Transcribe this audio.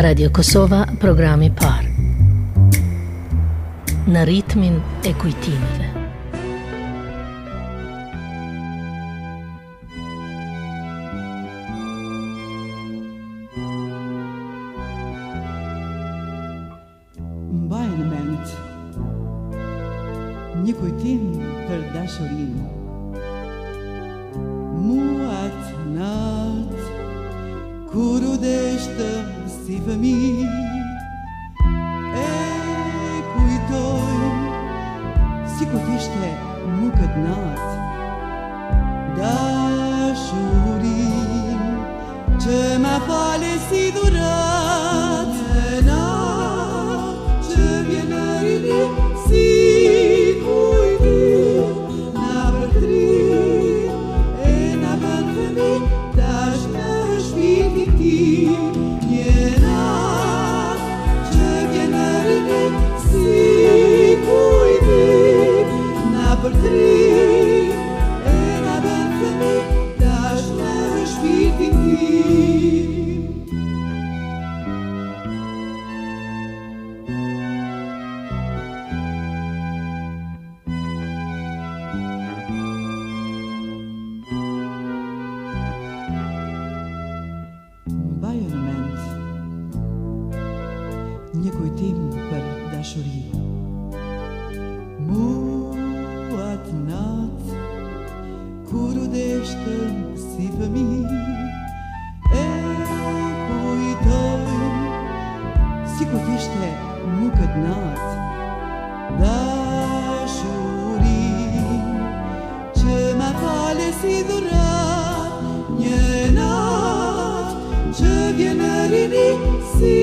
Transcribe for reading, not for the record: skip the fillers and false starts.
Radio Kosova, programi par. Në ritmin e kujtimeve. Mbaj në mend një kujtim për dashurinë. Muat natë kur u deshtëm si fëmijë, e kujtojmë si kur t'ishte mu këtë natë, dashurinë që ma fale si dhurat, një natë që vjen në rini si kujtim, na përtrim e na bën fëmijë tash në shpirtin tim. Një natë që vjen në rini si kujtim, na përtrim e na bën fëmijë tash në shpirtin tim. Mbajo në mend një kujtim për dashuri. Muat natë kur u deshtëm si fëmijë, e kujtojmë si kur t'ishte mu këtë natë, dashurinë që ma fale si dhurat, një natë që vjen në rini si